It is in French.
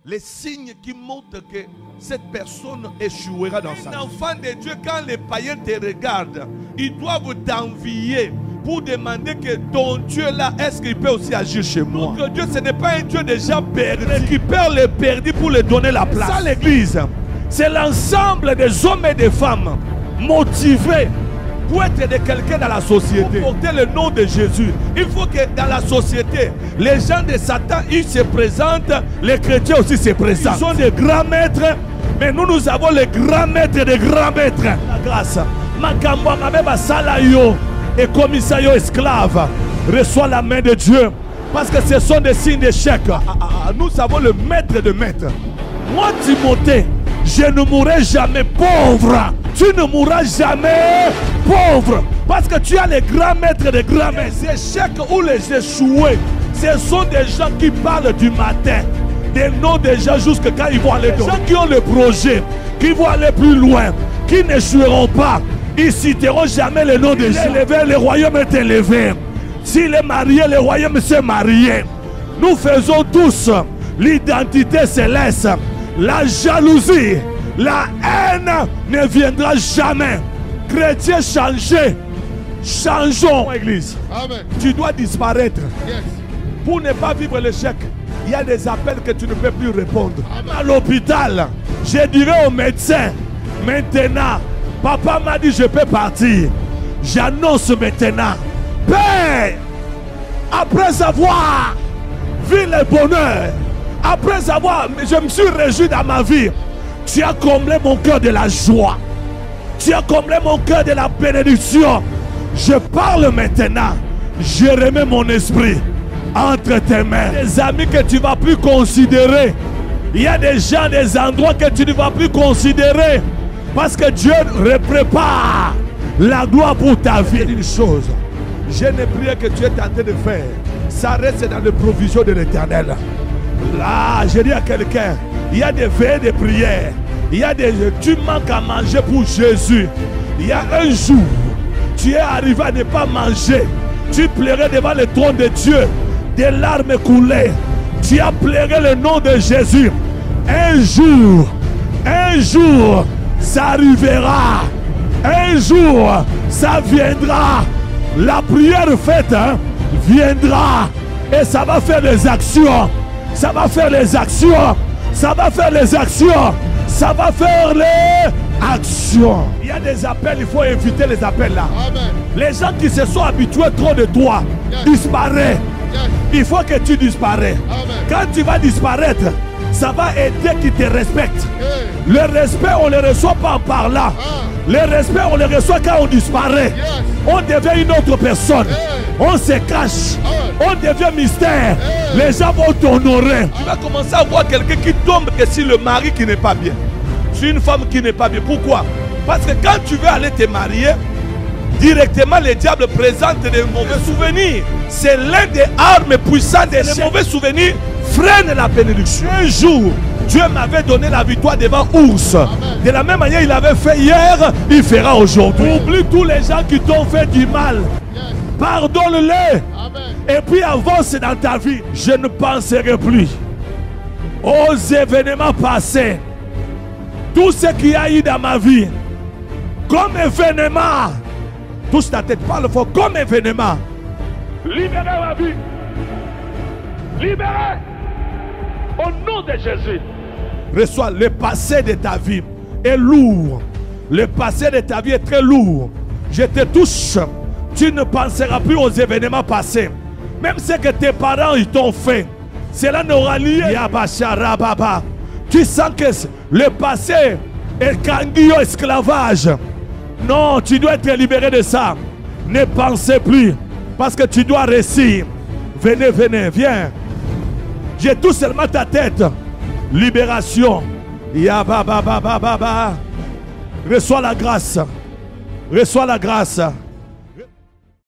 Les signes qui montrent que cette personne échouera dans sa vie. Un enfant de Dieu, quand les païens te regardent, ils doivent t'envier pour demander que ton Dieu là, est-ce qu'il peut aussi agir chez moi? Donc Dieu, ce n'est pas un Dieu de gens perdus. Il récupère les perdus pour leur donner la place. Ça, l'église, c'est l'ensemble des hommes et des femmes motivés pour être de quelqu'un dans la société, pour porter le nom de Jésus. Il faut que dans la société, les gens de Satan, ils se présentent, les chrétiens aussi se présentent. Ils sont des grands maîtres, mais nous avons les grands maîtres des grands maîtres. La grâce, Makamba Mabeba Salayo et commissaire esclave, reçoit la main de Dieu, parce que ce sont des signes d'échec. Nous avons le maître de maîtres. Moi, Timothée, je ne mourrai jamais pauvre. Tu ne mourras jamais pauvre. Parce que tu as les grands maîtres des grands maîtres. Les échecs ou les échoués, ce sont des gens qui parlent du matin. Des noms des gens jusqu'à quand ils vont aller. Les gens qui ont le projet, qui vont aller plus loin, qui n'échoueront pas. Ils ne citeront jamais le nom des gens. S'il est élevé, le royaume est élevé. S'il est marié, le royaume s'est marié. Nous faisons tous l'identité céleste. La jalousie, la haine ne viendra jamais. Chrétiens, changez. Changeons, église. Amen. Tu dois disparaître. Yes. Pour ne pas vivre l'échec, il y a des appels que tu ne peux plus répondre. Amen. À l'hôpital, je dirais au médecin, maintenant, papa m'a dit je peux partir. J'annonce maintenant, Père, après avoir vu le bonheur, après avoir, je me suis réjoui dans ma vie, tu as comblé mon cœur de la joie. Tu as comblé mon cœur de la bénédiction. Je parle maintenant. Je remets mon esprit entre tes mains. Des amis que tu ne vas plus considérer. Il y a des gens, des endroits que tu ne vas plus considérer. Parce que Dieu prépare la gloire pour ta vie. Une chose, je ne prie que tu es tenté de faire. Ça reste dans les provisions de l'Éternel. Là, je dis à quelqu'un, il y a des veillées de prière. Il y a des... Tu manques à manger pour Jésus. Il y a un jour, tu es arrivé à ne pas manger. Tu pleurais devant le trône de Dieu. Des larmes coulaient. Tu as pleuré le nom de Jésus. Un jour, ça arrivera. Un jour, ça viendra. La prière faite viendra. Et ça va faire des actions. Ça va faire les actions. Ça va faire les actions. Ça va faire les actions. Il y a des appels, il faut éviter les appels là. Amen. Les gens qui se sont habitués trop de toi, Yes. disparaissent. Yes. Il faut que tu disparais. Amen. Quand tu vas disparaître, ça va aider qui te respectent. Hey. Le respect, on ne le reçoit pas par là. Le respect, on le reçoit quand on disparaît. Yes. On devient une autre personne. Hey. On se cache. Amen. On devient mystère. Hey. Les gens vont t'honorer. Tu vas commencer à voir quelqu'un qui tombe que si le mari qui n'est pas bien. C'est une femme qui n'est pas bien. Pourquoi? Parce que quand tu veux aller te marier, directement le diable présente des mauvais souvenirs. C'est l'un des armes puissantes. Les mauvais souvenirs freinent la bénédiction. Un jour, Dieu m'avait donné la victoire devant ours. Amen. De la même manière, il avait fait hier, il fera aujourd'hui. Oublie tous les gens qui t'ont fait du mal. Yes. Pardonne-les. Amen. Et puis avance dans ta vie. Je ne penserai plus aux événements passés. Tout ce qu'il y a eu dans ma vie, comme événement, touche ta tête, parle fort, comme événement. Libérez ma vie. Libérez. Au nom de Jésus. Reçois le passé de ta vie est lourd. Le passé de ta vie est très lourd. Je te touche. Tu ne penseras plus aux événements passés. Même ce que tes parents ils t'ont fait. Cela n'aura lieu. Tu sens que le passé est kanguio esclavage. Non, tu dois être libéré de ça. Ne pensez plus. Parce que tu dois réussir. Venez, venez, viens. J'ai tout seulement ta tête. Libération. Reçois la grâce. Reçois la grâce.